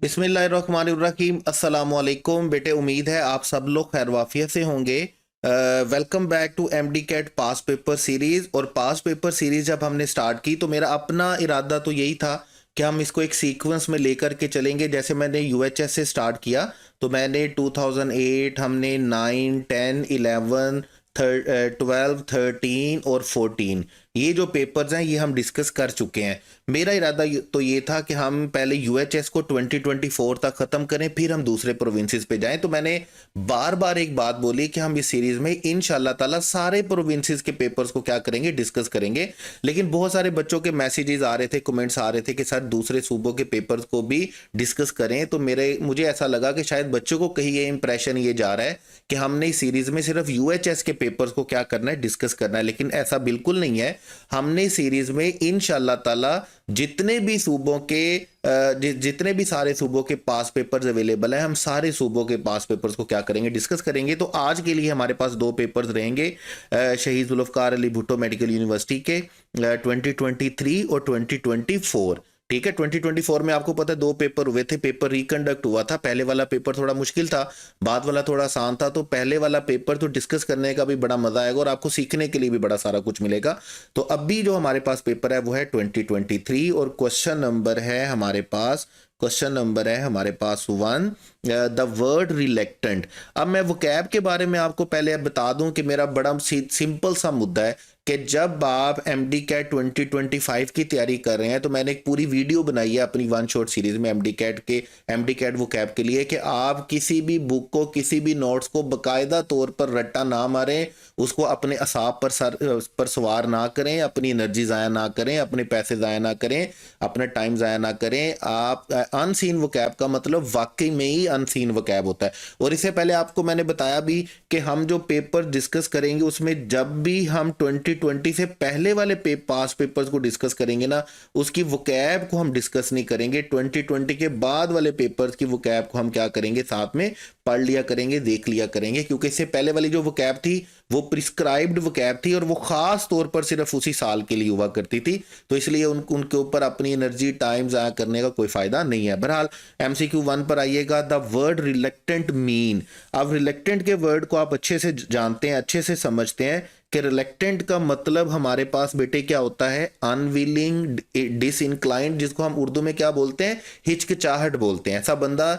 बिस्मिल्लाहिर्रहमानिर्रहीम अस्सलामुअलैकुम बेटे। उम्मीद है आप सब लोग खैर वाफियत से होंगे। Welcome back to MDCAT past paper series. और पास पेपर सीरीज़ जब हमने स्टार्ट की तो मेरा अपना इरादा तो यही था कि हम इसको एक सीक्वेंस में लेकर के चलेंगे। जैसे मैंने यूएचएस से स्टार्ट किया तो मैंने 2008, हमने 9, 10, 11, 12, 13 और 14 ये जो पेपर्स हैं ये हम डिस्कस कर चुके हैं। मेरा इरादा तो ये था कि हम पहले यूएचएस को 2024 तक ख़त्म करें, फिर हम दूसरे प्रोविंसेस पे जाएं। तो मैंने बार बार एक बात बोली कि हम इस सीरीज़ में इंशाल्लाह ताला सारे प्रोविंसेस के पेपर्स को क्या करेंगे, डिस्कस करेंगे। लेकिन बहुत सारे बच्चों के मैसेजेस आ रहे थे, कमेंट्स आ रहे थे कि सर दूसरे सूबों के पेपर्स को भी डिस्कस करें। तो मुझे ऐसा लगा कि शायद बच्चों को कहीं ये इंप्रेशन ये जा रहा है कि हमने इस सीरीज़ में सिर्फ यूएचएस के पेपर्स को क्या करना है, डिस्कस करना है। लेकिन ऐसा बिल्कुल नहीं है। हमने सीरीज में इंशाल्लाह ताला जितने भी सूबों के जितने भी सारे सूबों के पास पेपर्स अवेलेबल हैं, हम सारे सूबों के पास पेपर्स को क्या करेंगे, डिस्कस करेंगे। तो आज के लिए हमारे पास दो पेपर्स रहेंगे शहीद जुल्फ़िकार अली भुट्टो मेडिकल यूनिवर्सिटी के 2023 और 2024। ठीक है, 2024 में आपको पता है दो पेपर हुए थे, पेपर रिकंडक्ट हुआ था। पहले वाला पेपर थोड़ा मुश्किल था, बाद वाला थोड़ा आसान था। तो पहले वाला पेपर तो डिस्कस करने का भी बड़ा मजा आएगा और आपको सीखने के लिए भी बड़ा सारा कुछ मिलेगा। तो अभी जो हमारे पास पेपर है वो है 2023 और क्वेश्चन नंबर है हमारे पास 1, द वर्ड रिलेक्टेंट। अब मैं वोकैब के बारे में आपको पहले बता दूं कि मेरा बड़ा सिंपल सा मुद्दा है कि जब आप एमडी कैट 2025 की तैयारी कर रहे हैं तो मैंने एक पूरी वीडियो बनाई है अपनी वन शॉट सीरीज में एमडी कैट वोकैब के लिए कि आप किसी भी बुक को, किसी भी नोट्स को बाकायदा तौर पर रट्टा ना मारें, उसको अपने असाब पर सवार ना करें, अपनी एनर्जी ज़ाया ना करें, अपने पैसे ज़ाया ना करें, अपना टाइम ज़ाया ना करें। आप अनसीन वोकैब का मतलब वाकई में ही अनसीन वोकैब होता है। और इससे पहले आपको मैंने बताया भी कि हम जो पेपर डिस्कस करेंगे उसमें जब भी हम 2020 से पहले वाले पास पेपर्स को डिस्कस करेंगे ना, उसकी वोकैब को हम डिस्कस नहीं करेंगे। 2020 के बाद वाले पेपर्स की वोकैब को हम क्या करेंगे, साथ में पढ़ लिया करेंगे, देख लिया करेंगे। क्योंकि इससे पहले वाली जो वोकैब थी वो प्रिस्क्राइब्ड वोकैब थी और वो खास तौर पर सिर्फ उसी साल के लिए हुआ करती थी। तो इसलिए उनके ऊपर अपनी एनर्जी, टाइम ज़ाया करने का कोई फायदा नहीं है। बहरहाल एमसीक्यू 1 पर आइएगा। The word reluctant mean. अब रिलेक्टेंट के वर्ड को आप अच्छे से जानते हैं, अच्छे से समझते हैं कि रिलेक्टेंट का मतलब हमारे पास बेटे क्या होता है, अनविलिंग, डिसइंक्लाइंड, जिसको हम उर्दू में क्या बोलते हैं, हिचकिचाहट बोलते हैं। ऐसा बंदा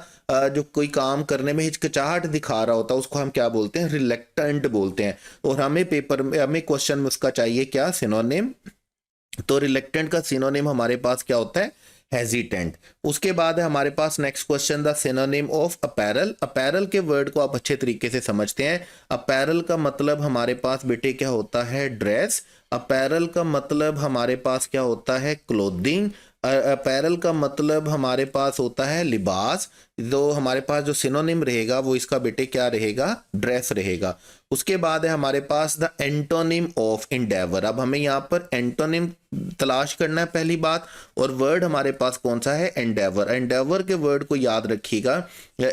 जो कोई काम करने में हिचकिचाहट दिखा रहा होता है उसको हम क्या बोलते हैं, रिलेक्टेंट बोलते हैं। और हमें क्वेश्चन में उसका चाहिए क्या, सिनोनिम। तो रिलेक्टेंट का सिनोनिम हमारे पास क्या होता है, हेजिटेंट। उसके बाद है हमारे पास next question, the synonym of apparel. Apparel के वर्ड को आप अच्छे तरीके से समझते हैं। अपैरल का मतलब हमारे पास बेटे क्या होता है, ड्रेस। अपैरल का मतलब हमारे पास क्या होता है, क्लोथिंग। अपैरल का मतलब हमारे पास होता है लिबास। तो हमारे पास जो सिनोनिम रहेगा वो इसका बेटे क्या रहेगा, ड्रेस रहेगा। उसके बाद है हमारे पास द एंटोनिम ऑफ इंडेवर। अब हमें यहाँ पर एंटोनिम तलाश करना है पहली बात, और वर्ड हमारे पास कौन सा है, एंडेवर। एंडेवर के वर्ड को याद रखिएगा।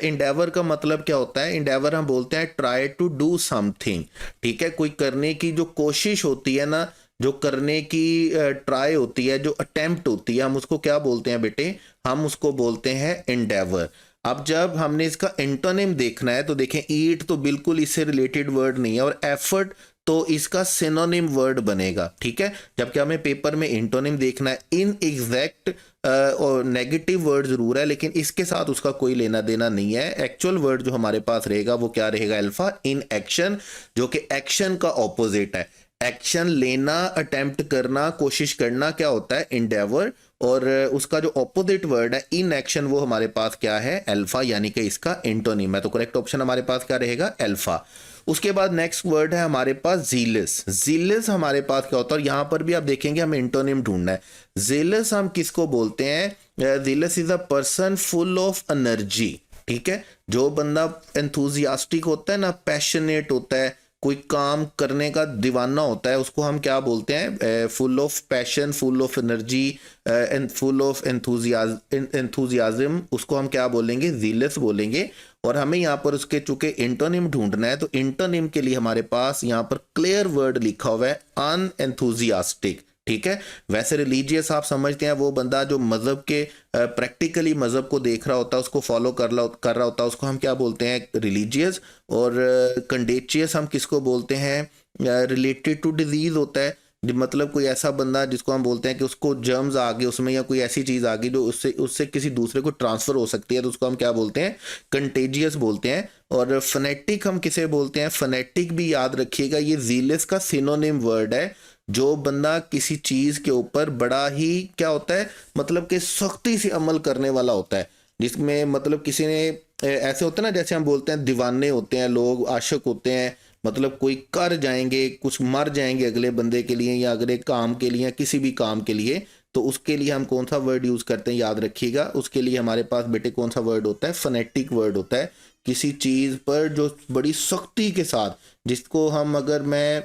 इंडेवर का मतलब क्या होता है, इंडेवर हम बोलते हैं ट्राई टू डू समथिंग। ठीक है, कोई करने की जो कोशिश होती है ना, जो करने की ट्राई होती है, जो अटेम्प्ट होती है, हम उसको क्या बोलते हैं बेटे, हम उसको बोलते हैं एंडेवर। अब जब हमने इसका एंटोनिम देखना है तो देखें, ईट तो बिल्कुल इससे रिलेटेड वर्ड नहीं है और एफर्ट तो इसका सिनोनिम वर्ड बनेगा। ठीक है, जबकि हमें पेपर में एंटोनिम देखना है। इन एग्जैक्ट और नेगेटिव वर्ड जरूर है लेकिन इसके साथ उसका कोई लेना देना नहीं है। एक्चुअल वर्ड जो हमारे पास रहेगा वो क्या रहेगा, अल्फा। इन एक्शन, जो कि एक्शन का ऑपोजिट है। एक्शन लेना, अटेम्प्ट करना, कोशिश करना क्या होता है, इंडेवर। और उसका जो ऑपोजिट वर्ड है इन एक्शन, वो हमारे पास क्या है, अल्फा, यानी कि इसका एंटोनिम है। तो करेक्ट ऑप्शन हमारे पास क्या रहेगा, अल्फा। उसके बाद नेक्स्ट वर्ड है हमारे पास जीलस। जीलस हमारे पास क्या होता है, और यहां पर भी आप देखेंगे हमें एंटोनिम ढूंढना है। जीलस हम किसको बोलते हैं, jealous is a person full of energy. ठीक है, जो बंदा एंथुजियास्टिक होता है ना, पैशनेट होता है, कोई काम करने का दीवाना होता है, उसको हम क्या बोलते हैं, full of passion, full of energy and full of enthusiasm, उसको हम क्या बोलेंगे, जीलस बोलेंगे। और हमें यहाँ पर उसके चूंकि इंटोनिम ढूंढना है तो इंटोनिम के लिए हमारे पास यहाँ पर क्लियर वर्ड लिखा हुआ है, अनएंथुजियास्टिक। ठीक है। वैसे रिलीजियस आप समझते हैं वो बंदा जो मजहब के प्रैक्टिकली मजहब को देख रहा होता है, उसको फॉलो कर रहा होता है, उसको हम क्या बोलते हैं, रिलीजियस। और कंडेचियस हम किसको बोलते हैं, रिलेटेड टू डिजीज होता है। मतलब कोई ऐसा बंदा जिसको हम बोलते हैं कि उसको जर्म्स आ गए उसमें, या कोई ऐसी चीज आ गई जो उससे उससे किसी दूसरे को ट्रांसफर हो सकती है, तो उसको हम क्या बोलते हैं, कंटेजियस बोलते हैं। और फनेटिक हम किसे बोलते हैं, फनेटिक भी याद रखिएगा ये जीलस का सिनोनिम वर्ड है। जो बंदा किसी चीज के ऊपर बड़ा ही क्या होता है, मतलब कि सख्ती से अमल करने वाला होता है, जिसमें मतलब किसी ने ऐसे होते हैं ना, जैसे हम बोलते हैं दीवाने होते हैं लोग, आशिक होते हैं, मतलब कोई कर जाएंगे, कुछ मर जाएंगे अगले बंदे के लिए या अगले काम के लिए या किसी भी काम के लिए, तो उसके लिए हम कौन सा वर्ड यूज करते हैं, याद रखिएगा। उसके लिए हमारे पास बेटे कौन सा वर्ड होता है, फनेटिक वर्ड होता है। किसी चीज पर जो बड़ी सख्ती के साथ, जिसको हम, अगर मैं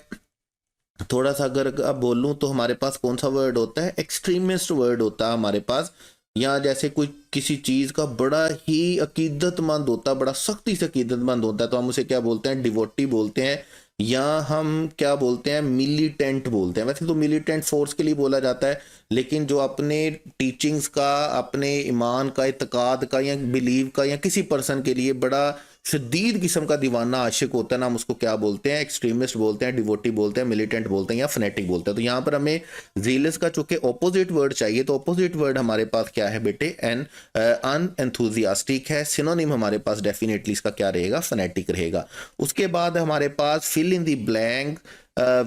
थोड़ा सा अगर अब बोलूं तो हमारे पास कौन सा वर्ड होता है, एक्सट्रीमिस्ट वर्ड होता है हमारे पास। या जैसे कोई किसी चीज का बड़ा ही अकीदतमंद होता है, बड़ा सख्ती से अकीदतमंद होता है, तो हम उसे क्या बोलते हैं, डिवोटी बोलते हैं। या हम क्या बोलते हैं, मिलिटेंट बोलते हैं। वैसे तो मिलिटेंट फोर्स के लिए बोला जाता है, लेकिन जो अपने टीचिंग्स का, अपने ईमान का, इत्काद का या बिलीव का, या किसी पर्सन के लिए बड़ा शदीद किस्म का दीवाना आशिक होता है ना, हम उसको क्या बोलते हैं, एक्सट्रीमिस्ट बोलते हैं, डिवोटी बोलते हैं, मिलिटेंट बोलते हैं, या फनेटिक बोलते हैं। तो यहाँ पर हमें जीलस का चूंकि ऑपोजिट वर्ड चाहिए, तो ऑपोजिट वर्ड हमारे पास क्या है बेटे, अनएंथुजियास्टिक है। सिनोनिम हमारे पास डेफिनेटली इसका क्या रहेगा, फनेटिक रहेगा। उसके बाद हमारे पास fill in the blank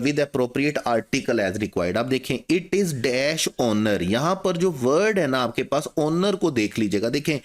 with appropriate article as required. आप देखें, इट इज डैश ऑनर, यहां पर जो वर्ड है ना आपके पास, ऑनर को देख लीजिएगा। देखें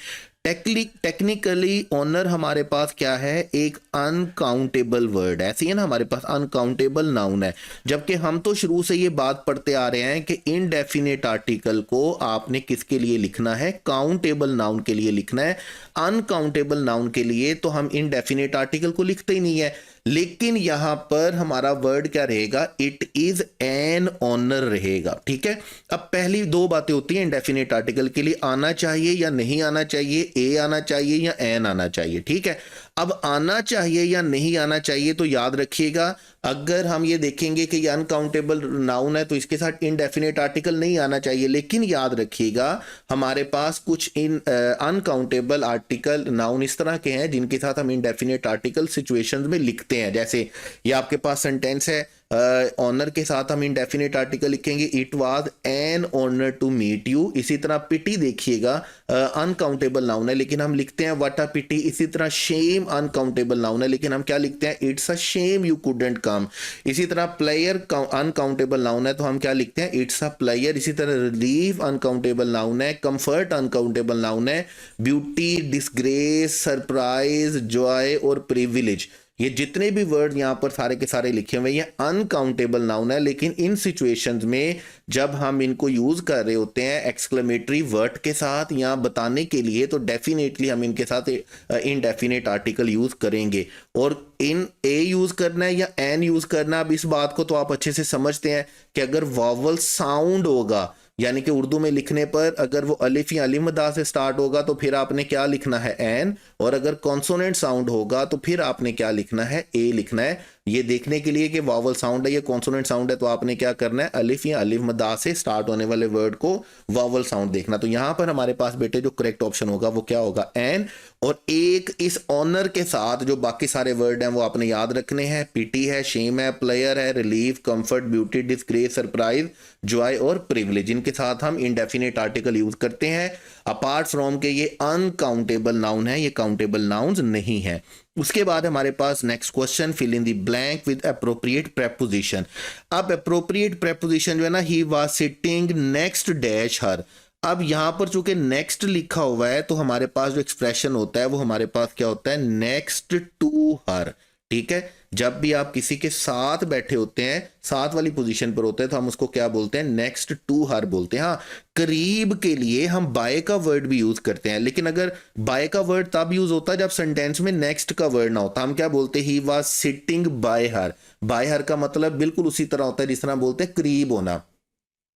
टेक्निकली ऑनर हमारे पास क्या है, एक अनकाउंटेबल वर्ड है, ऐसी है ना, हमारे पास अनकाउंटेबल नाउन है। जबकि हम तो शुरू से ये बात पढ़ते आ रहे हैं कि इनडेफिनेट आर्टिकल को आपने किसके लिए लिखना है, काउंटेबल नाउन के लिए लिखना है। अनकाउंटेबल नाउन के लिए तो हम इनडेफिनेट आर्टिकल को लिखते ही नहीं है। लेकिन यहां पर हमारा वर्ड क्या रहेगा, इट इज एन ऑनर रहेगा। ठीक है। अब पहली दो बातें होती हैं इंडेफिनेट आर्टिकल के लिए, आना चाहिए या नहीं आना चाहिए, ए आना चाहिए या एन आना चाहिए। ठीक है। अब आना चाहिए या नहीं आना चाहिए, तो याद रखिएगा, अगर हम ये देखेंगे कि ये अनकाउंटेबल नाउन है तो इसके साथ इनडेफिनेट आर्टिकल नहीं आना चाहिए। लेकिन याद रखिएगा हमारे पास कुछ अनकाउंटेबल आर्टिकल नाउन इस तरह के हैं जिनके साथ हम इनडेफिनेट आर्टिकल सिचुएशंस में लिखते हैं। जैसे ये आपके पास सेंटेंस है, ऑनर के साथ हम इनडेफिनेट आर्टिकल लिखेंगे, it was an honour to meet you. इसी तरह पिटी देखिएगा, अनकाउंटेबल नाउन है लेकिन हम लिखते हैं व्हाट अ पिटी। इसी तरह शेम अनकाउंटेबल नाउन है लेकिन हम क्या लिखते हैं, it's a shame you couldn't कम। इसी तरह प्लेयर अनकाउंटेबल नाउन है तो हम क्या लिखते हैं, इट्स अ प्लेयर। इसी तरह रिलीफ अनकाउंटेबल नाउन है, कंफर्ट अनकाउंटेबल नाउन है, ब्यूटी, डिसग्रेस, सरप्राइज, जॉय और प्रिविलेज, ये जितने भी वर्ड यहां पर सारे के सारे लिखे हुए ये अनकाउंटेबल नाउन है। लेकिन इन सिचुएशंस में जब हम इनको यूज कर रहे होते हैं एक्सक्लेमेटरी वर्ड के साथ या बताने के लिए, तो डेफिनेटली हम इनके साथ इनडेफिनेट आर्टिकल यूज करेंगे। और इन ए यूज करना है या एन यूज करना, अब इस बात को तो आप अच्छे से समझते हैं कि अगर वॉवल साउंड होगा, यानी कि उर्दू में लिखने पर अगर वो अलिफ या अलिफ मदा से स्टार्ट होगा तो फिर आपने क्या लिखना है, एन। और अगर कॉन्सोनेंट साउंड होगा तो फिर आपने क्या लिखना है, ए लिखना है। ये देखने के लिए कि वावल साउंड है या कॉन्सोनेंट साउंड है तो आपने क्या करना है, अलिफ या अलिफ मदा से स्टार्ट होने वाले वर्ड को वावल साउंड देखना। तो यहां पर हमारे पास बेटे जो करेक्ट ऑप्शन होगा वो क्या होगा, एन। और एक इस ऑनर के साथ जो बाकी सारे वर्ड हैं वो आपने याद रखने हैं, पीटी है, शेम है, प्लेयर है, relief, comfort, beauty, disgrace, surprise, Joy और प्रिविलेज, इनके साथ हम इनडेफिनेट आर्टिकल यूज करते हैं। अपार्ट फ्रॉम के ये अनकाउंटेबल नाउन है, ये काउंटेबल नाउन्स नहीं है। उसके बाद हमारे पास next question, fill in the blank with appropriate preposition. अब अप्रोप्रिएट प्रेपोजिशन जो है ना, he was sitting next dash her. अब यहां पर चूंकि नेक्स्ट लिखा हुआ है तो हमारे पास जो एक्सप्रेशन होता है वो हमारे पास क्या होता है, नेक्स्ट टू हर। ठीक है। जब भी आप किसी के साथ बैठे होते हैं, साथ वाली पोजीशन पर होते हैं, तो हम उसको क्या बोलते हैं, नेक्स्ट टू हर बोलते हैं। हाँ, करीब के लिए हम बाय का वर्ड भी यूज करते हैं, लेकिन अगर बाय का वर्ड तब यूज होता है जब सेंटेंस में नेक्स्ट का वर्ड ना होता। हम क्या बोलते हैं, ही was sitting bye her. Bye हर का मतलब बिल्कुल उसी तरह होता है जिस तरह बोलते हैं करीब होना।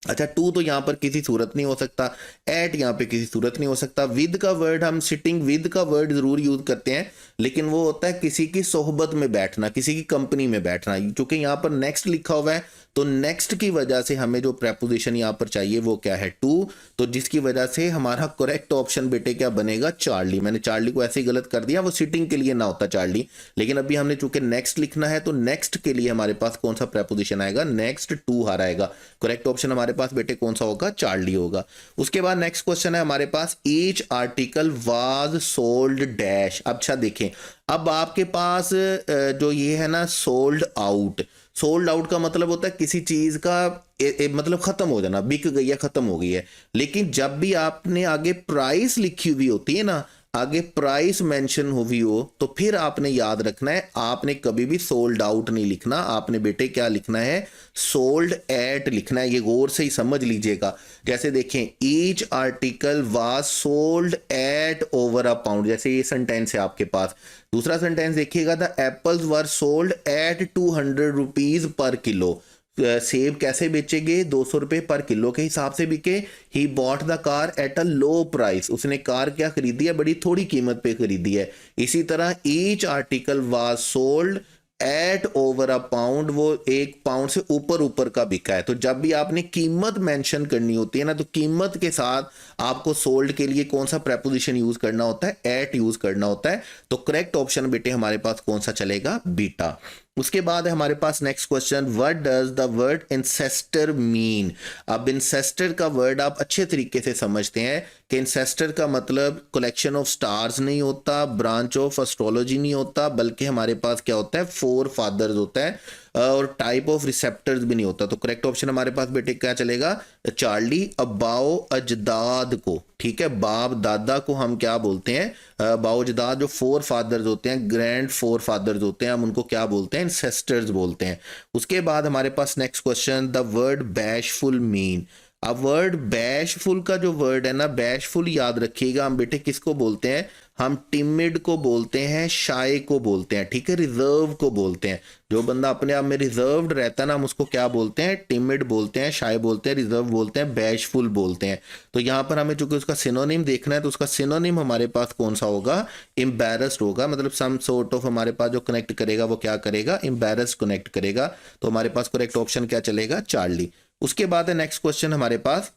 अच्छा, टू तो यहाँ पर किसी सूरत नहीं हो सकता, एट यहाँ पे किसी सूरत नहीं हो सकता। विद का वर्ड हम सिटिंग विद का वर्ड जरूर यूज करते हैं, लेकिन वो होता है किसी की सोहबत में बैठना, किसी की कंपनी में बैठना। क्योंकि यहाँ पर नेक्स्ट लिखा हुआ है तो नेक्स्ट की वजह से हमें जो प्रेपोजिशन यहाँ पर चाहिए वो क्या है, टू। तो जिसकी वजह से हमारा करेक्ट ऑप्शन बेटे क्या बनेगा, चार्ली। मैंने चार्ली को ऐसे ही गलत कर दिया, वो सिटिंग के लिए ना होता चार्ली, लेकिन अभी हमने चूंकि नेक्स्ट लिखना है तो नेक्स्ट के लिए हमारे पास कौन सा प्रेपोजिशन आएगा, नेक्स्ट टू हारा आएगा। करेक्ट ऑप्शन हमारे पास बेटे कौन सा होगा, चार्ली होगा। उसके बाद नेक्स्ट क्वेश्चन है हमारे पास, each article was sold dash. अच्छा देखें, अब आपके पास जो ये है ना सोल्ड आउट, सोल्ड आउट का मतलब होता है किसी चीज का मतलब खत्म हो जाना, बिक गई है, खत्म हो गई है। लेकिन जब भी आपने आगे प्राइस लिखी हुई होती है ना, आगे प्राइस मेंशन हुई हो, तो फिर आपने याद रखना है, आपने कभी भी सोल्ड आउट नहीं लिखना, आपने बेटे क्या लिखना है, सोल्ड एट लिखना है। ये गौर से ही समझ लीजिएगा। जैसे देखें, each article was sold at over a pound, जैसे ये सेंटेंस है आपके पास। दूसरा सेंटेंस देखिएगा, the apples were sold at 200 rupees per kilo. सेब कैसे बेचेंगे, 200 रुपए पर किलो के हिसाब से बिके। He bought the car at a low price, उसने कार क्या खरीदी है, बड़ी थोड़ी कीमत पे खरीदी है। इसी तरह each article was sold at over a pound, वो 1 पाउंड से ऊपर ऊपर का बिका है। तो जब भी आपने कीमत मेंशन करनी होती है ना, तो कीमत के साथ आपको सोल्ड के लिए कौन सा प्रेपोजिशन यूज करना होता है, एट यूज करना होता है। तो करेक्ट ऑप्शन बेटे हमारे पास कौन सा चलेगा, बीटा। उसके बाद है हमारे पास next question, what does the word ancestor mean. अब इंसेस्टर का वर्ड आप अच्छे तरीके से समझते हैं कि इंसेस्टर का मतलब कलेक्शन ऑफ स्टार्स नहीं होता, ब्रांच ऑफ एस्ट्रोलॉजी नहीं होता, बल्कि हमारे पास क्या होता है, फोर फादर्स होता है, और टाइप ऑफ रिसेप्टर्स भी नहीं होता। तो करेक्ट ऑप्शन हमारे पास बेटे क्या चलेगा, चार्ली। अबाओ अजदाद को, ठीक है, बाप दादा को हम क्या बोलते हैं, अबाओ अजदाद। जो फोर फादर्स होते हैं, ग्रैंड फोर फादर्स होते हैं, हम उनको क्या बोलते हैं, इंसेस्टर्स बोलते हैं। उसके बाद हमारे पास next question, the word bashful mean. अब वर्ड बैशफुल का जो वर्ड है ना, बैशफुल याद रखिएगा, हम बेटे किसको बोलते हैं, हम टिमिड को बोलते हैं, शाय को बोलते हैं, ठीक है, रिजर्व को बोलते हैं। जो बंदा अपने आप में रिजर्व्ड रहता है ना, हम उसको क्या बोलते हैं, टिमिड बोलते हैं, शाय बोलते हैं, रिजर्व बोलते हैं, बैशफुल बोलते हैं। तो यहाँ पर हमें चूंकि उसका सिनोनिम देखना है, तो उसका सिनोनिम हमारे पास कौन सा होगा, एम्बैरस्ड होगा। मतलब सम सॉर्ट ऑफ हमारे पास जो कनेक्ट करेगा वो क्या करेगा, एम्बैरस्ड कनेक्ट करेगा। तो हमारे पास करेक्ट ऑप्शन क्या चलेगा, चार्ली। उसके बाद है नेक्स्ट क्वेश्चन हमारे पास,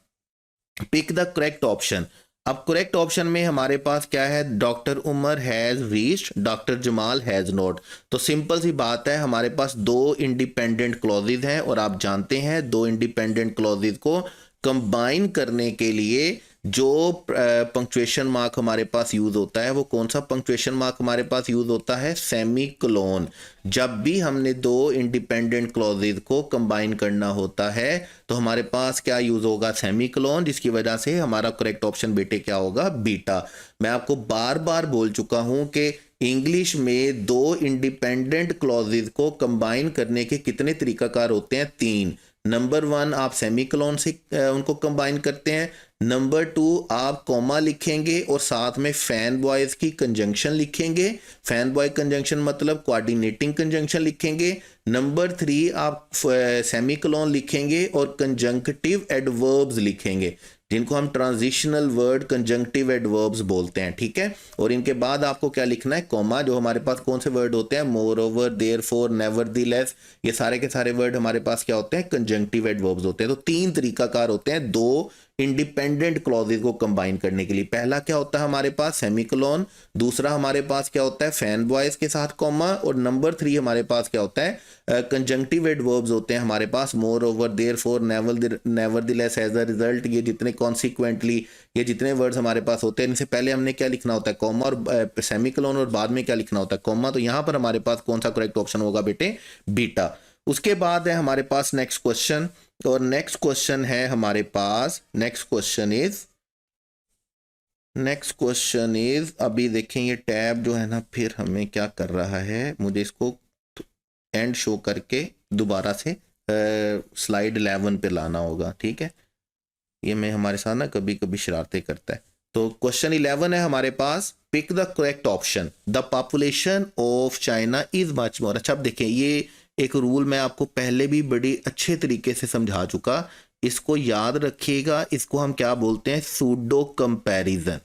पिक द करेक्ट ऑप्शन। अब करेक्ट ऑप्शन में हमारे पास क्या है, doctor Umar has reached, doctor Jamal has not. तो सिंपल सी बात है, हमारे पास दो इंडिपेंडेंट क्लॉजेज हैं, और आप जानते हैं दो इंडिपेंडेंट क्लॉजेज को कंबाइन करने के लिए जो पंक्चुएशन मार्क हमारे पास यूज होता है, वो कौन सा पंक्चुएशन मार्क हमारे पास यूज होता है, सेमी कोलोन। जब भी हमने दो इंडिपेंडेंट क्लॉजेज को कंबाइन करना होता है तो हमारे पास क्या यूज होगा, सेमी कोलोन, जिसकी वजह से हमारा करेक्ट ऑप्शन बेटे क्या होगा, बीटा। मैं आपको बार बार बोल चुका हूं कि इंग्लिश में दो इंडिपेंडेंट क्लॉजेज को कंबाइन करने के कितने तरीकाकार होते हैं, 3। नंबर 1 आप सेमीकोलन से उनको कंबाइन करते हैं। नंबर 2 आप कॉमा लिखेंगे और साथ में फैन बॉयज की कंजंक्शन लिखेंगे। फैन बॉय कंजंक्शन मतलब कोऑर्डिनेटिंग कंजंक्शन लिखेंगे। नंबर 3 आप सेमीकोलन लिखेंगे और कंजंक्टिव एडवर्ब्स लिखेंगे, जिनको हम ट्रांजिशनल वर्ड कंजंक्टिव एडवर्ब्स बोलते हैं, ठीक है। और इनके बाद आपको क्या लिखना है, कॉमा। जो हमारे पास कौन से वर्ड होते हैं, मोर ओवर, देयरफॉर, नेवरदीलेस, ये सारे के सारे वर्ड हमारे पास क्या होते हैं, कंजंक्टिव एडवर्ब्स होते हैं। तो 3 तरीकाकार होते हैं दो इंडिपेंडेंट क्लॉजेज को कंबाइन करने के लिए। पहला क्या होता है हमारे पास, सेमीकोलन। दूसरा हमारे पास क्या होता है, फैन बॉयज के साथ कॉमा। और नंबर 3 हमारे पास क्या होता है, कंजंक्टिव एडवर्ब्स होते हैं हमारे पास, moreover, therefore, nevertheless, as a result. ये जितने कॉन्सिक्वेंटली, ये जितने वर्ड्स हमारे पास होते हैं, इनसे पहले हमने क्या लिखना होता है, कॉमा और सेमीकोलन, और बाद में क्या लिखना होता है, कॉमा। तो यहां पर हमारे पास कौन सा करेक्ट ऑप्शन होगा बेटे, बीटा। उसके बाद है हमारे पास नेक्स्ट क्वेश्चन, और नेक्स्ट क्वेश्चन है हमारे पास, नेक्स्ट क्वेश्चन इज अभी देखें ये टैब जो है ना फिर हमें क्या कर रहा है, मुझे इसको एंड शो करके दोबारा से स्लाइड 11 पे लाना होगा, ठीक है। ये मैं हमारे साथ ना कभी कभी शरारतें करता है। तो क्वेश्चन 11 है हमारे पास, pick the correct option. The population of China is much more. अच्छा अब देखें, ये एक रूल मैं आपको पहले भी बड़ी अच्छे तरीके से समझा चुका इसको याद रखिएगा, इसको हम क्या बोलते हैं, सूडो कंपैरिजन।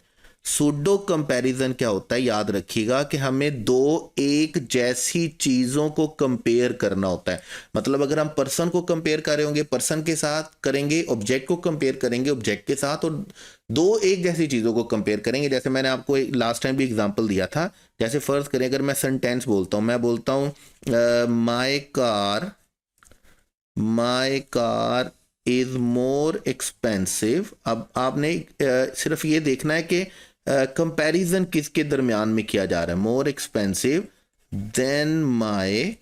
सूडो कंपैरिजन क्या होता है, याद रखिएगा कि हमें दो एक जैसी चीजों को कंपेयर करना होता है। मतलब अगर हम पर्सन को कंपेयर कर रहे होंगे, पर्सन के साथ करेंगे, ऑब्जेक्ट को कंपेयर करेंगे ऑब्जेक्ट के साथ, और दो एक जैसी चीजों को कंपेयर करेंगे। जैसे मैंने आपको लास्ट टाइम भी एग्जांपल दिया था, जैसे फर्ज करें अगर मैं सेंटेंस बोलता हूं, मैं बोलता हूं माई कार इज मोर एक्सपेंसिव। अब आपने सिर्फ ये देखना है कि कंपैरिजन किसके दरमियान में किया जा रहा है, मोर एक्सपेंसिव देन माय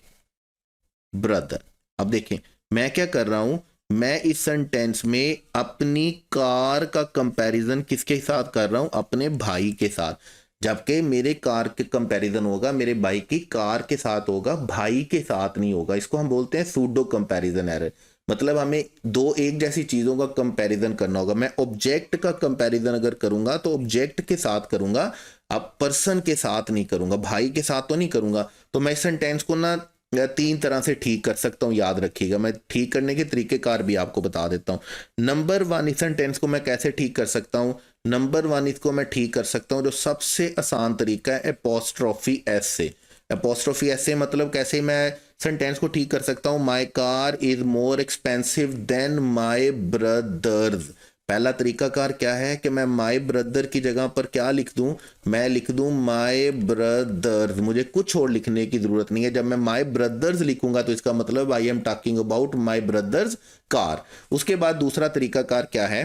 ब्रदर। अब देखें मैं क्या कर रहा हूं, मैं इस सेंटेंस में अपनी कार का कंपैरिजन किसके साथ कर रहा हूं, अपने भाई के साथ। जबकि मेरे कार के कंपैरिजन होगा मेरे भाई की कार के साथ होगा, भाई के साथ नहीं होगा। इसको हम बोलते हैं सूडो कंपैरिजन एरर। मतलब हमें दो एक जैसी चीजों का कंपैरिजन करना होगा। मैं ऑब्जेक्ट का कंपैरिजन अगर करूंगा तो ऑब्जेक्ट के साथ करूंगा, अब पर्सन के साथ नहीं करूंगा, भाई के साथ तो नहीं करूंगा। तो मैं इस सेंटेंस को ना तीन तरह से ठीक कर सकता हूं, याद रखिएगा। मैं ठीक करने के तरीकेकार भी आपको बता देता हूं। नंबर वन, इस सेंटेंस को मैं कैसे ठीक कर सकता हूं, नंबर वन इसको मैं ठीक कर सकता हूं, जो सबसे आसान तरीका है एपोस्ट्रोफी एस से। एपोस्ट्रोफी एस से मतलब कैसे मैं सेंटेंस को ठीक कर सकता हूं, माई car is more expensive then my brothers. पहला तरीकाकार क्या है कि मैं माई ब्रदर की जगह पर क्या लिख दूं, मैं लिख दूं माई ब्रदर्स। मुझे कुछ और लिखने की जरूरत नहीं है। जब मैं माई ब्रदर्स लिखूंगा तो इसका मतलब I am talking about my brothers car. उसके बाद दूसरा तरीकाकार क्या है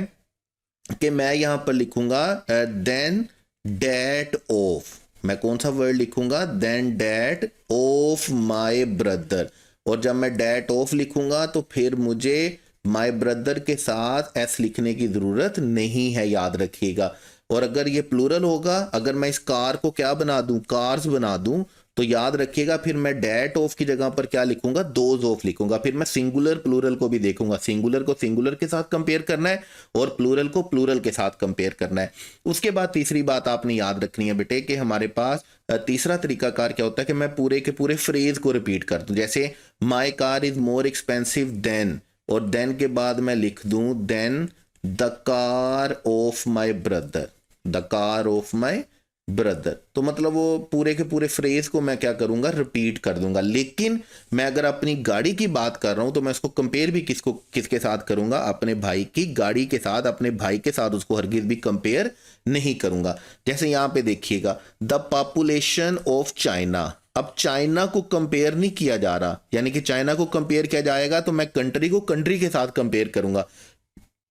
कि मैं यहां पर लिखूंगा देन डैट ऑफ। मैं कौन सा वर्ड लिखूंगा, than that of my brother. और जब मैं डैट ऑफ लिखूंगा तो फिर मुझे माई ब्रदर के साथ एस लिखने की जरूरत नहीं है, याद रखिएगा। और अगर ये प्लूरल होगा, अगर मैं इस कार को क्या बना दूं, कार्स बना दूं, तो याद रखिएगा फिर मैं डैट ऑफ की जगह पर क्या लिखूंगा, दोज ऑफ लिखूंगा। फिर मैं सिंगुलर प्लूरल को भी देखूंगा, सिंगुलर को सिंगुलर के साथ कंपेयर करना है और प्लूरल को प्लूरल के साथ कंपेयर करना है। उसके बाद तीसरी बात आपने याद रखनी है बेटे कि हमारे पास तीसरा तरीकाकार क्या होता है कि मैं पूरे के पूरे फ्रेज को रिपीट कर दूं। जैसे my car is more expensive than, और देन के बाद मैं लिख दूं than the car of my brother, the car of my brother. तो मतलब वो पूरे के पूरे फ्रेज को मैं क्या करूंगा, रिपीट कर दूंगा। लेकिन मैं अगर अपनी गाड़ी की बात कर रहा हूं तो मैं उसको कंपेयर भी किसके साथ करूंगा, अपने भाई की गाड़ी के साथ। अपने भाई के साथ उसको हरगिज भी कंपेयर नहीं करूंगा। जैसे यहां पे देखिएगा द पॉपुलेशन ऑफ चाइना। अब चाइना को कंपेयर नहीं किया जा रहा, यानी कि चाइना को कंपेयर किया जाएगा तो मैं कंट्री को कंट्री के साथ कंपेयर करूंगा।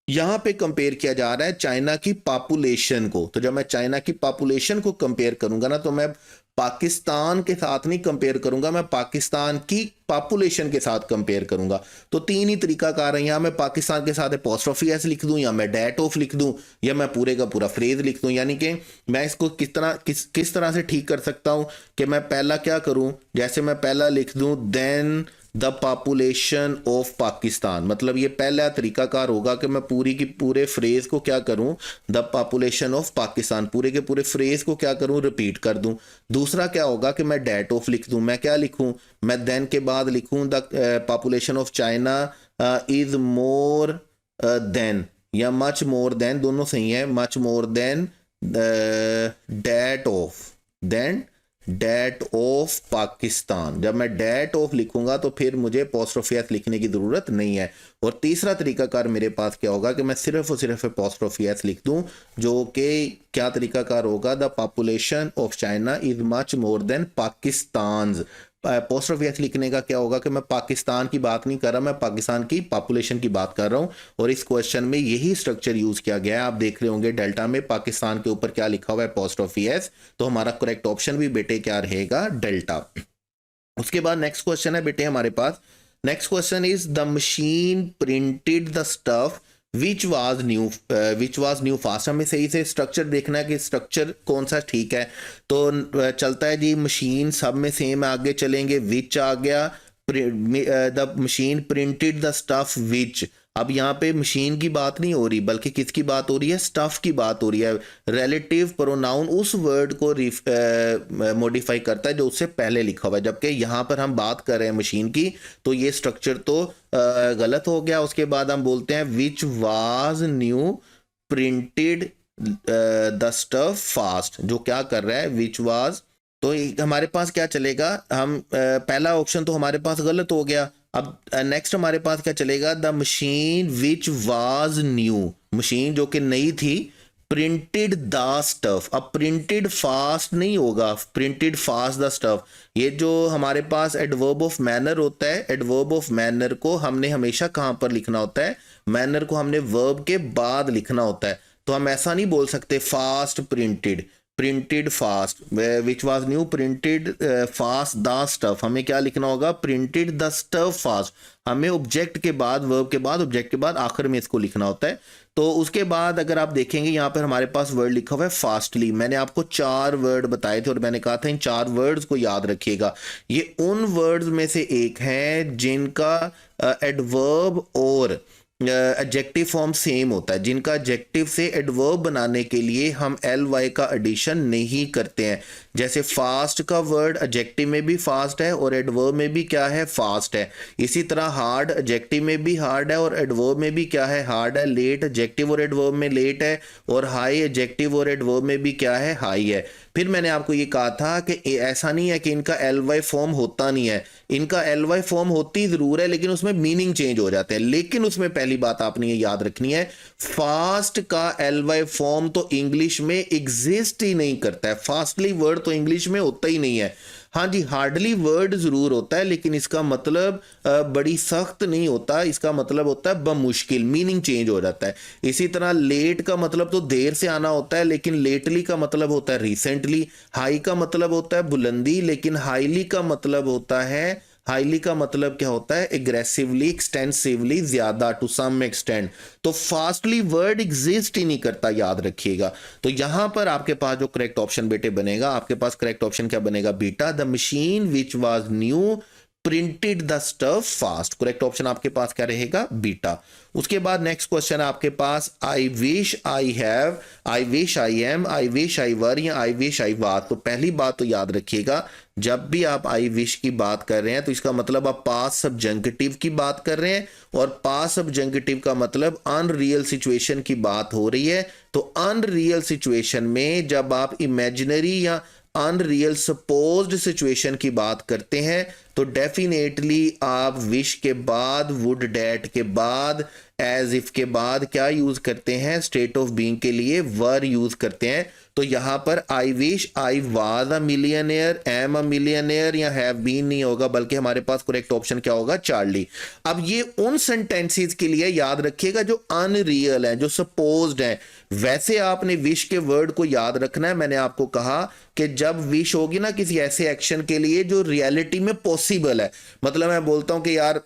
यहां पे कंपेयर किया जा रहा है चाइना की पॉपुलेशन को। तो जब मैं चाइना की पॉपुलेशन को कंपेयर करूंगा ना, तो मैं पाकिस्तान के साथ नहीं कंपेयर करूंगा, मैं पाकिस्तान की पॉपुलेशन के साथ कंपेयर करूंगा। तो तीन ही तरीका कार है, यहां मैं पाकिस्तान के साथ एपोस्ट्रोफी एस लिख दूं, या मैं डैट ऑफ लिख दूं, या मैं पूरे का पूरा फ्रेज लिख दूं। यानी कि मैं इसको किस तरह से ठीक कर सकता हूं कि मैं पहला क्या करूं, जैसे मैं पहला लिख दूं than the population of Pakistan. मतलब ये पहला तरीकाकार होगा कि मैं पूरी की पूरे फ्रेज को क्या करूं, द पॉपुलेशन ऑफ पाकिस्तान, पूरे के पूरे फ्रेज को क्या करूं, रिपीट कर दूं। दूसरा क्या होगा कि मैं डैट ऑफ लिख दूं। मैं क्या लिखूं, मैं देन के बाद लिखूं the population of China is more than, या मच मोर देन, दोनों सही है, much more than that of, than that of Pakistan. जब मैं डैट ऑफ लिखूंगा तो फिर मुझे एपोस्ट्रोफी एस लिखने की जरूरत नहीं है। और तीसरा तरीकाकार मेरे पास क्या होगा कि मैं सिर्फ और सिर्फ एपोस्ट्रोफी एस लिख दूं, जो कि क्या तरीकाकार होगा, the population of China is much more then Pakistan. Apostrophe S लिखने का क्या होगा कि मैं पाकिस्तान की बात नहीं कर रहा, मैं पाकिस्तान की पॉपुलेशन की बात कर रहा हूं। और इस क्वेश्चन में यही स्ट्रक्चर यूज किया गया है। आप देख रहे होंगे डेल्टा में पाकिस्तान के ऊपर क्या लिखा हुआ है, एपोस्ट्रोफी एस। तो हमारा करेक्ट ऑप्शन भी बेटे क्या रहेगा, डेल्टा। उसके बाद नेक्स्ट क्वेश्चन है बेटे हमारे पास, next question is the machine printed the stuff which was new fast. हमें सही से स्ट्रक्चर देखना है कि स्ट्रक्चर कौन सा ठीक है। तो चलता है जी, मशीन सब में सेम, आगे चलेंगे, विच आ गया, the machine printed the stuff विच। अब यहाँ पे मशीन की बात नहीं हो रही, बल्कि किसकी बात हो रही है, स्टफ की बात हो रही है। रिलेटिव प्रोनाउन उस वर्ड को मॉडिफाई करता है जो उससे पहले लिखा हुआ है, जबकि यहाँ पर हम बात कर रहे हैं मशीन की, तो ये स्ट्रक्चर तो गलत हो गया। उसके बाद हम बोलते हैं विच was new printed the stuff fast, जो क्या कर रहा है, विच वाज, तो हमारे पास क्या चलेगा, हम पहला ऑप्शन तो हमारे पास गलत हो गया। अब नेक्स्ट हमारे पास क्या चलेगा, the machine which was new, machine जो कि नई थी, प्रिंटेड द स्टफ, अब प्रिंटेड फास्ट नहीं होगा, प्रिंटेड फास्ट द स्टफ। ये जो हमारे पास एडवर्ब ऑफ मैनर होता है, एडवर्ब ऑफ मैनर को हमने हमेशा कहाँ पर लिखना होता है, मैनर को हमने वर्ब के बाद लिखना होता है। तो हम ऐसा नहीं बोल सकते fast printed, printed fast, which was new printed fast the stuff, हमें क्या लिखना होगा, प्रिंटेड द स्टफ फास्ट। हमें ऑब्जेक्ट के बाद, वर्ब के बाद, ऑब्जेक्ट के बाद आखिर में इसको लिखना होता है। तो उसके बाद अगर आप देखेंगे यहाँ पर हमारे पास वर्ड लिखा हुआ है फास्टली। मैंने आपको 4 वर्ड बताए थे और मैंने कहा था इन 4 वर्ड्स को याद रखिएगा। ये उन वर्ड्स में से एक है जिनका एडवर्ब और एडजेक्टिव फॉर्म सेम होता है, जिनका एडजेक्टिव से एडवर्ब बनाने के लिए हम ly का एडिशन नहीं करते हैं। जैसे फास्ट का वर्ड एडजेक्टिव में भी फास्ट है और एडवर्ब में भी क्या है, फास्ट है। इसी तरह हार्ड एडजेक्टिव में भी हार्ड है और एडवर्ब में भी क्या है, हार्ड है। लेट एडजेक्टिव और एडवर्ब में लेट है, और हाई एडजेक्टिव और एडवर्ब में भी क्या है, हाई है। फिर मैंने आपको ये कहा था कि ऐसा नहीं है कि इनका ly फॉर्म होता नहीं है, इनका ly फॉर्म होती जरूर है, लेकिन उसमें मीनिंग चेंज हो जाते हैं। लेकिन उसमें पहली बात आपने ये याद रखनी है, फास्ट का ly फॉर्म तो इंग्लिश में एग्जिस्ट ही नहीं करता है, फास्टली वर्ड तो इंग्लिश में होता ही नहीं है। हाँ जी, हार्डली वर्ड जरूर होता है, लेकिन इसका मतलब बड़ी सख्त नहीं होता, इसका मतलब होता है बमुश्किल, मीनिंग चेंज हो जाता है। इसी तरह लेट का मतलब तो देर से आना होता है, लेकिन लेटली का मतलब होता है रिसेंटली। हाई का मतलब होता है बुलंदी, लेकिन हाईली का मतलब होता है, हाईली का मतलब क्या होता है, एग्रेसिवली, एक्सटेंसिवली, ज्यादा, टू सम एक्सटेंड। तो फास्टली वर्ड एग्जिस्ट ही नहीं करता, याद रखिएगा। तो यहां पर आपके पास जो करेक्ट ऑप्शन बेटे बनेगा, आपके पास करेक्ट ऑप्शन क्या बनेगा beta, the machine which was new printed the stuff fast. Correct option आपके पास क्या रहेगा, बीटा। उसके बाद नेक्स्ट क्वेश्चन आपके पास, I wish I have, I wish I am, I wish I were या आई विश आई वाज। तो पहली बात तो याद रखिएगा, जब भी आप आई विश की बात कर रहे हैं तो इसका मतलब आप पास्ट सब्जंक्टिव की बात कर रहे हैं, और पास्ट सब्जंक्टिव का मतलब अनरियल सिचुएशन की बात हो रही है। तो अनरियल सिचुएशन में जब आप इमेजिनरी या अनरियल सपोज्ड सिचुएशन की बात करते हैं तो डेफिनेटली आप विश के बाद, वुड डैट के बाद, एज इफ के बाद क्या यूज करते हैं, स्टेट ऑफ बीइंग के लिए वर यूज करते हैं। तो यहां पर आई wish I was a millionaire, am a millionaire या हैव बीन नहीं होगा, बल्कि हमारे पास करेक्ट ऑप्शन क्या होगा, चार्ली। अब ये उन सेंटेंसेस के लिए याद रखिएगा जो अनरियल है, जो सपोज्ड है। वैसे आपने विश के वर्ड को याद रखना है। मैंने आपको कहा कि जब विश होगी ना किसी ऐसे एक्शन के लिए जो रियलिटी में पॉसिबल है, मतलब मैं बोलता हूं कि यार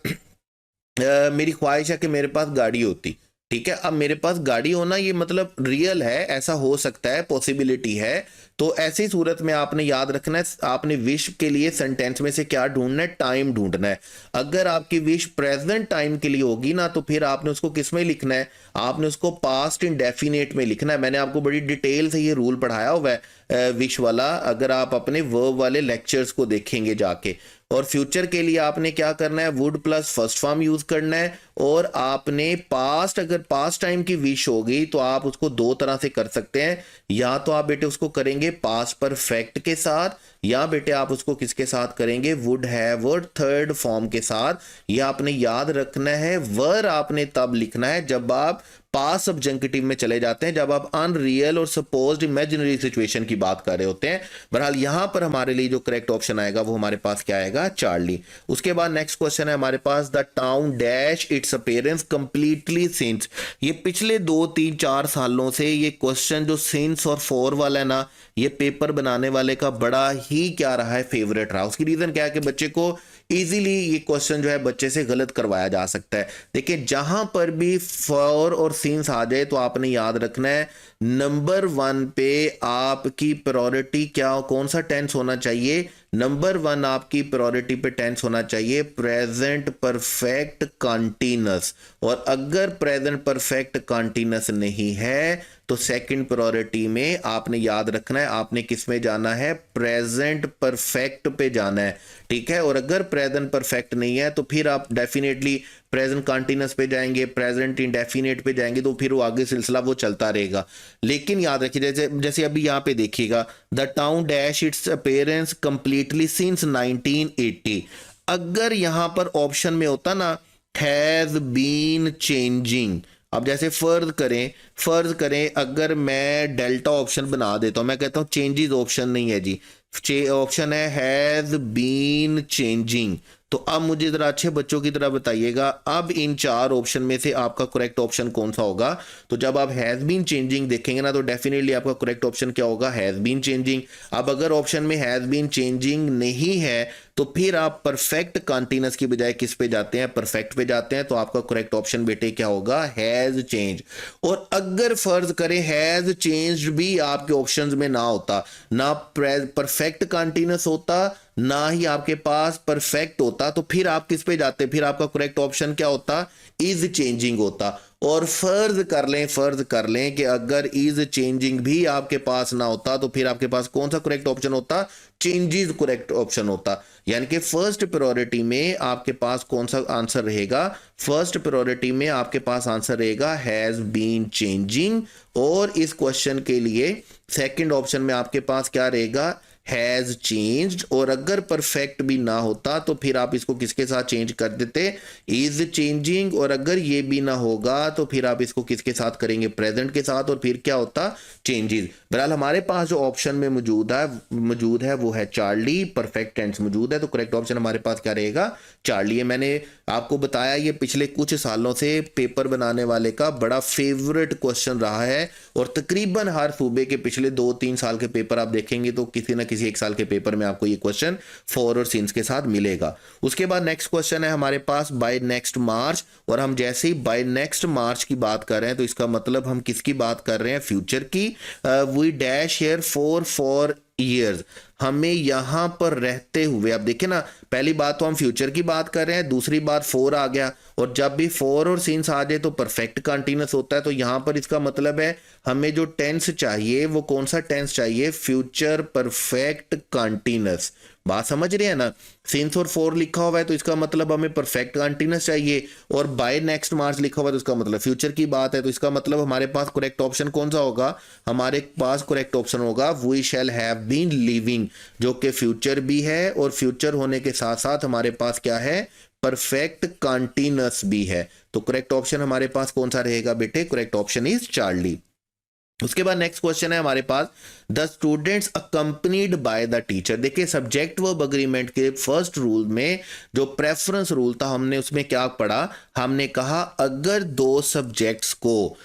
मेरी ख्वाहिश है कि मेरे पास गाड़ी होती, ठीक है। अब मेरे पास गाड़ी होना ये मतलब रियल है, ऐसा हो सकता है, पॉसिबिलिटी है। तो ऐसी सूरत में आपने याद रखना है, आपने विश के लिए सेंटेंस में से क्या ढूंढना है, टाइम ढूंढना है। अगर आपकी विश प्रेजेंट टाइम के लिए होगी ना, तो फिर आपने उसको किस में लिखना है, आपने उसको पास्ट इंडेफिनेट में लिखना है। मैंने आपको बड़ी डिटेल से ये रूल पढ़ाया हुआ है विश वाला, अगर आप अपने वर्ब वाले लेक्चर्स को देखेंगे जाके। और फ्यूचर के लिए आपने क्या करना है, would plus first form use करना है। और आपने पास्ट, अगर पास्ट टाइम की विश होगी तो आप उसको 2 तरह से कर सकते हैं, या तो आप बेटे उसको करेंगे पास्ट परफेक्ट के साथ, या बेटे आप उसको किसके साथ करेंगे, वुड हैव और थर्ड फॉर्म के साथ। यह आपने याद रखना है। वर आपने तब लिखना है जब आप पास्ट सब्जंक्टिव में चले जाते हैं, जब आप अनरियल और सपोज्ड इमेजिनरी सिचुएशन की बात कर रहे होते हैं। बहरहाल यहां पर हमारे लिए जो करेक्ट ऑप्शन आएगा वो हमारे पास क्या आएगा, चार्ली। उसके बाद नेक्स्ट क्वेश्चन है हमारे पास, the town dash its appearance completely since. ये पिछले 2, 3, 4 सालों से ये क्वेश्चन जो सिंस और फॉर वाला है ना, ये पेपर बनाने वाले का बड़ा ही क्या रहा है, फेवरेट रहा। उसकी रीजन क्या है कि बच्चे को इजीली ये क्वेश्चन जो है बच्चे से गलत करवाया जा सकता है। देखिए जहां पर भी फॉर और सिंस आ जाए तो आपने याद रखना है, नंबर 1 पे आपकी प्रायोरिटी क्या, कौन सा टेंस होना चाहिए, नंबर 1 आपकी प्रायोरिटी पे टेंस होना चाहिए प्रेजेंट परफेक्ट कंटीन्यूअस, और अगर प्रेजेंट परफेक्ट कंटीन्यूअस नहीं है तो सेकंड प्रायोरिटी में आपने याद रखना है, आपने किस में जाना है, प्रेजेंट परफेक्ट पे जाना है, ठीक है। और अगर प्रेजेंट परफेक्ट नहीं है तो फिर आप डेफिनेटली प्रेजेंट कंटीन्यूअस पे जाएंगे, प्रेजेंट इंडेफिनिट पे जाएंगे, तो फिर वो आगे सिलसिला वो चलता रहेगा। लेकिन याद रखिए जैसे जैसे अभी यहाँ पे देखिएगा, the town dash it's appearance completely since 1980, अगर यहाँ पर ऑप्शन में होता ना हैज बीन चेंजिंग, अब जैसे फर्ज करें अगर मैं डेल्टा ऑप्शन बना देता हूं, मैं कहता हूं चेंजेस ऑप्शन नहीं है जी, ऑप्शन है हैज बीन चेंजिंग, तो अब मुझे जरा अच्छे बच्चों की तरह बताइएगा, अब इन 4 ऑप्शन में से आपका करेक्ट ऑप्शन कौन सा होगा। तो जब आप हैज बीन चेंजिंग देखेंगे ना तो डेफिनेटली आपका करेक्ट ऑप्शन क्या होगा, हैज बीन चेंजिंग। अब अगर ऑप्शन में हैज बीन चेंजिंग नहीं है तो फिर आप परफेक्ट कंटीन्यूअस की बजाय किस पे जाते हैं, परफेक्ट पे जाते हैं, तो आपका करेक्ट ऑप्शन बेटे क्या होगा, हैज चेंज। और अगर फर्ज करें हैज चेंज्ड भी आपके ऑप्शंस में ना होता, ना परफेक्ट कंटीन्यूअस होता ना ही आपके पास परफेक्ट होता, तो फिर आप किस पे जाते, फिर आपका करेक्ट ऑप्शन क्या होता, इज चेंजिंग होता। और फर्ज कर लें कि अगर इज चेंजिंग भी आपके पास ना होता तो फिर आपके पास कौन सा करेक्ट ऑप्शन होता, चेंजेस करेक्ट ऑप्शन होता। यानी कि फर्स्ट प्रायोरिटी में आपके पास कौन सा आंसर रहेगा, फर्स्ट प्रायोरिटी में आपके पास आंसर रहेगा हैज बीन चेंजिंग, और इस क्वेश्चन के लिए सेकंड ऑप्शन में आपके पास क्या रहेगा, हैज चेंज्ड। और अगर परफेक्ट भी ना होता तो फिर आप इसको किसके साथ चेंज कर देते, इज चेंजिंग, और अगर ये भी ना होगा तो फिर आप इसको किसके साथ करेंगे, प्रेजेंट के साथ, और फिर क्या होता, चेंजेस। बहरहाल हमारे पास जो ऑप्शन में मौजूद है वो है चार्ली, परफेक्ट टेंस मौजूद है, तो करेक्ट ऑप्शन हमारे पास क्या रहेगा, चार्ली है। मैंने आपको बताया ये पिछले कुछ सालों से पेपर बनाने वाले का बड़ा फेवरेट क्वेश्चन रहा है, और तकरीबन हर सूबे के पिछले 2-3 साल के पेपर आप देखेंगे तो किसी ना किसी एक साल के पेपर में आपको ये क्वेश्चन फॉर और सिंस के साथ मिलेगा। उसके बाद नेक्स्ट क्वेश्चन है हमारे पास बाय नेक्स्ट मार्च, और हम जैसे ही बाय नेक्स्ट मार्च की बात कर रहे हैं तो इसका मतलब हम किसकी बात कर रहे हैं, फ्यूचर की। We dash here for years, हमें यहां पर रहते हुए, अब देखिए ना पहली बात तो हम फ्यूचर की बात कर रहे हैं, दूसरी बात फॉर आ गया, और जब भी फॉर और सिंस आ जाए तो परफेक्ट कंटीन्यूअस होता है, तो यहां पर इसका मतलब है हमें जो टेंस चाहिए वो कौन सा टेंस चाहिए, फ्यूचर परफेक्ट कंटीन्यूअस। बात समझ रहे हैं ना, सिंस और फॉर लिखा हुआ है तो इसका मतलब हमें परफेक्ट कंटीन्यूअस चाहिए, और बाय नेक्स्ट मार्च लिखा हुआ है तो इसका मतलब फ्यूचर की बात है, तो इसका मतलब हमारे पास करेक्ट ऑप्शन कौन सा होगा, हमारे पास करेक्ट ऑप्शन होगा we shall have been living, जो कि फ्यूचर भी है, और फ्यूचर होने के साथ साथ हमारे पास क्या है, परफेक्ट कंटीन्यूअस भी है। तो करेक्ट ऑप्शन हमारे पास कौन सा रहेगा बेटे, करेक्ट ऑप्शन इज चार्ली। उसके बाद नेक्स्ट क्वेश्चन है हमारे पास, the students accompanied by the teacher. देखिए सब्जेक्ट वर्ब अग्रीमेंट के फर्स्ट रूल में जो प्रेफरेंस रूल था हमने उसमें क्या पढ़ा, हमने कहा अगर 2 सब्जेक्ट्स को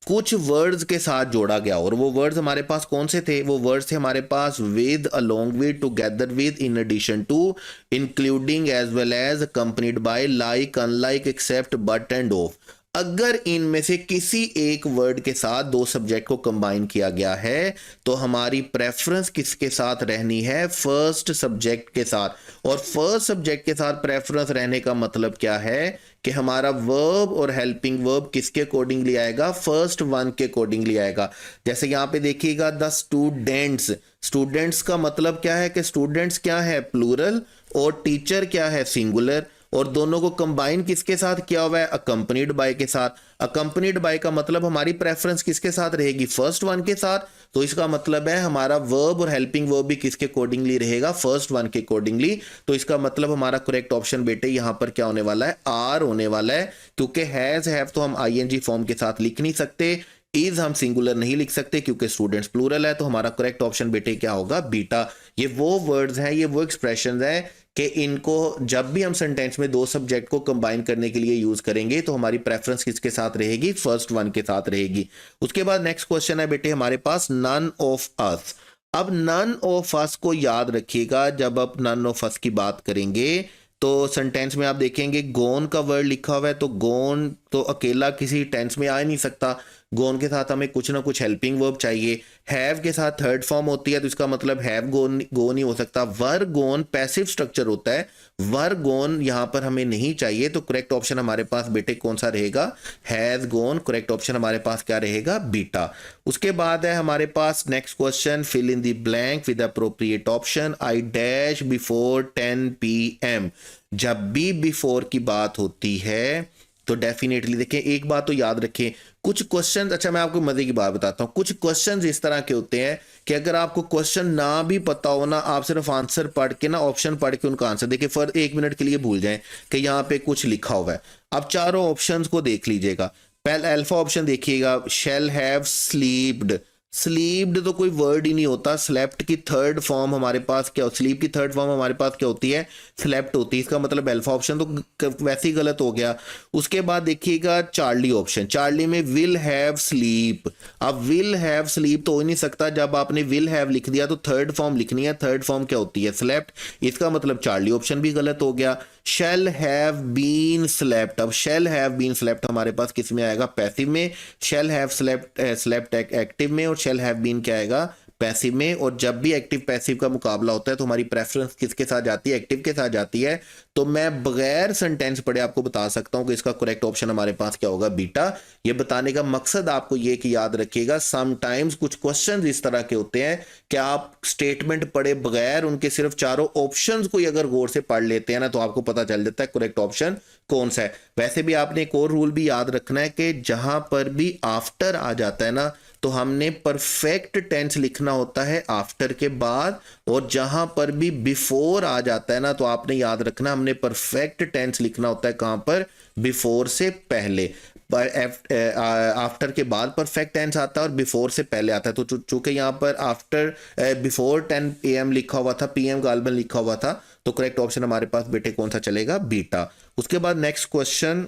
कुछ वर्ड्स के साथ जोड़ा गया, और वो वर्ड्स हमारे पास कौन से थे, वो वर्ड्स थे हमारे पास with, along with, together with, in addition to, including, as well as, accompanied by, like, unlike, except, but and of. अगर इनमें से किसी एक वर्ड के साथ 2 सब्जेक्ट को कंबाइन किया गया है तो हमारी प्रेफरेंस किसके साथ रहनी है, फर्स्ट सब्जेक्ट के साथ। और फर्स्ट सब्जेक्ट के साथ प्रेफरेंस रहने का मतलब क्या है कि हमारा वर्ब और हेल्पिंग वर्ब किसके अकॉर्डिंगली आएगा, फर्स्ट वन के अकॉर्डिंगली आएगा। जैसे यहां पे देखिएगा द स्टूडेंट्स, स्टूडेंट्स का मतलब क्या है कि स्टूडेंट्स क्या है, प्लूरल, और टीचर क्या है, सिंगुलर, और दोनों को कंबाइन किसके साथ किया हुआ है, अकंपनीड बाय के साथ। अकंपनीड बाय का मतलब हमारी प्रेफरेंस किसके साथ रहेगी, फर्स्ट वन के साथ, तो इसका मतलब है हमारा वर्ब और हेल्पिंग वर्ब भी किसके अकॉर्डिंगली रहेगा, फर्स्ट वन के अकॉर्डिंगली। तो इसका मतलब हमारा करेक्ट ऑप्शन बेटे यहां पर क्या होने वाला है, आर होने वाला है, क्योंकि हैज हैव तो हम आईएनजी फॉर्म के साथ लिख नहीं सकते, इज हम सिंगुलर नहीं लिख सकते क्योंकि स्टूडेंट्स प्लूरल है, तो हमारा करेक्ट ऑप्शन बेटे क्या होगा, बीटा। ये वो वर्ड्स हैं, ये वो एक्सप्रेशंस हैं कि इनको जब भी हम सेंटेंस में 2 सब्जेक्ट को कंबाइन करने के लिए यूज करेंगे तो हमारी प्रेफरेंस किसके साथ रहेगी, फर्स्ट वन के साथ रहेगी। उसके बाद नेक्स्ट क्वेश्चन है बेटे हमारे पास नन ऑफ अस। अब नन ऑफ अस को याद रखिएगा, जब आप नन ऑफ अस की बात करेंगे तो सेंटेंस में आप देखेंगे गोन का वर्ड लिखा हुआ है, तो गोन तो अकेला किसी टेंस में आ ही नहीं सकता, गोन के साथ हमें कुछ ना कुछ हेल्पिंग वर्ब चाहिए। हैव के साथ थर्ड फॉर्म होती है तो इसका मतलब हैव गोन गो नहीं हो सकता। वर गोन पैसिव स्ट्रक्चर होता है, वर गोन यहां पर हमें नहीं चाहिए, तो करेक्ट ऑप्शन हमारे पास बेटे कौन सा रहेगा, हैज गोन। करेक्ट ऑप्शन हमारे पास क्या रहेगा, बीटा। उसके बाद है हमारे पास next question, fill in the blank with appropriate option. I dash before 10 PM। जब भी बिफोर की बात होती है तो डेफिनेटली देखें, एक बात तो याद रखें, कुछ क्वेश्चन, अच्छा मैं आपको मजे की बात बताता हूं, कुछ क्वेश्चन इस तरह के होते हैं कि अगर आपको क्वेश्चन ना भी पता हो ना, आप सिर्फ आंसर पढ़ के ना, ऑप्शन पढ़ के उनका आंसर देखिए, फॉर 1 मिनट के लिए भूल जाएं कि यहाँ पे कुछ लिखा हुआ है। आप चारों ऑप्शंस को देख लीजिएगा। पहले अल्फा ऑप्शन देखिएगा, शेल हैव स्लीप्ड। स्लीप्ड तो कोई वर्ड ही नहीं होता। स्लेप्ट की थर्ड फॉर्म हमारे पास क्या, स्लीप की थर्ड फॉर्म हमारे पास क्या होती है, स्लेप्ट होती है। इसका मतलब अल्फा ऑप्शन तो वैसे ही गलत हो गया। उसके बाद देखिएगा चार्ली ऑप्शन, चार्ली में विल हैव स्लीप। अब विल हैव स्लीप तो हो ही नहीं सकता, जब आपने विल हैव लिख दिया तो थर्ड फॉर्म लिखनी है, थर्ड फॉर्म क्या होती है, स्लेप्ट। इसका मतलब चार्ली ऑप्शन भी गलत हो गया। शेल हैव बीन स्लेप्ट, अब शेल हैव बीन स्लेप्ट हमारे पास किस में आएगा, पैसिव में। Shall have slept slept active में, और शेल हैव बीन क्या आएगा, पैसिव में। और जब भी एक्टिव पैसिव का मुकाबला होता है तो हमारी प्रेफरेंस किसके साथ जाती है, एक्टिव के साथ जाती है। तो मैं बगैर सेंटेंस पढ़े आपको बता सकता हूं कि इसका करेक्ट ऑप्शन हमारे पास क्या होगा, बीटा। ये बताने का मकसद आपको ये कि याद रखिएगा, समटाइम्स कुछ क्वेश्चन इस तरह के होते हैं कि आप स्टेटमेंट पढ़े बगैर उनके सिर्फ चारों ऑप्शंस को अगर गौर से पढ़ लेते हैं ना, तो आपको पता चल जाता है करेक्ट ऑप्शन कौन सा है। वैसे भी आपने एक और रूल भी याद रखना है कि जहां पर भी आफ्टर आ जाता है ना, तो हमने परफेक्ट टेंस लिखना होता है आफ्टर के बाद, और जहां पर भी बिफोर आ जाता है ना, तो आपने याद रखना हमने परफेक्ट टेंस लिखना होता है कहां पर, बिफोर से पहले। आफ्टर के बाद परफेक्ट टेंस आता है और बिफोर से पहले आता है। तो चूंकि यहाँ पर आफ्टर बिफोर 10 PM लिखा हुआ था, PM गालबन लिखा हुआ था, तो करेक्ट ऑप्शन हमारे पास बेटे कौन सा चलेगा, बीटा। उसके बाद नेक्स्ट क्वेश्चन,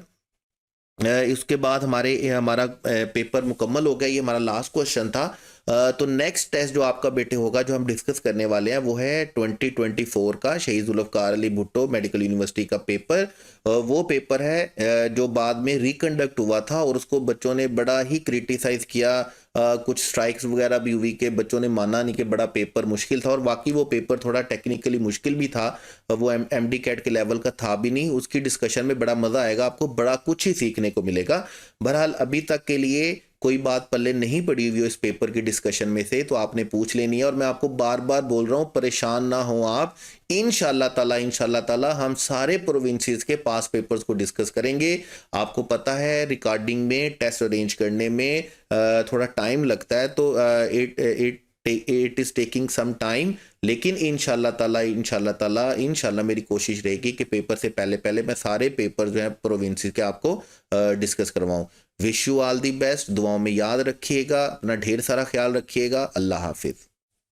उसके बाद हमारा पेपर मुकम्मल हो गया, ये हमारा लास्ट क्वेश्चन था। तो नेक्स्ट टेस्ट जो आपका बेटे होगा, जो हम डिस्कस करने वाले हैं, वो है 2024 का शहीद जुल्फ़िकार अली भुट्टो मेडिकल यूनिवर्सिटी का पेपर। वो पेपर है जो बाद में रिकंडक्ट हुआ था और उसको बच्चों ने बड़ा ही क्रिटिसाइज किया। कुछ स्ट्राइक्स वगैरह भी हुई कि बच्चों ने माना नहीं कि बड़ा पेपर मुश्किल था, और वाकई वो पेपर थोड़ा टेक्निकली मुश्किल भी था। वो MD कैट के लेवल का था भी नहीं। उसकी डिस्कशन में बड़ा मज़ा आएगा, आपको बड़ा कुछ ही सीखने को मिलेगा। बहरहाल अभी तक के लिए कोई बात पल्ले नहीं पड़ी हुई इस पेपर की डिस्कशन में से, तो आपने पूछ लेनी है। और मैं आपको बार बार बोल रहा हूँ, परेशान ना हो आप। इंशाल्लाह ताला हम सारे प्रोविंसेस के पास पेपर्स को डिस्कस करेंगे। आपको पता है रिकॉर्डिंग में, टेस्ट अरेंज करने में थोड़ा टाइम लगता है, तो it is taking some time. लेकिन इंशाल्लाह ताला मेरी कोशिश रहेगी कि पेपर से पहले मैं सारे पेपर जो हैं प्रोविंसेस के आपको डिस्कस करवाऊं। Wish you all the best. दुआओं में याद रखिएगा, अपना ढेर सारा ख्याल रखिएगा। अल्लाह हाफिज़।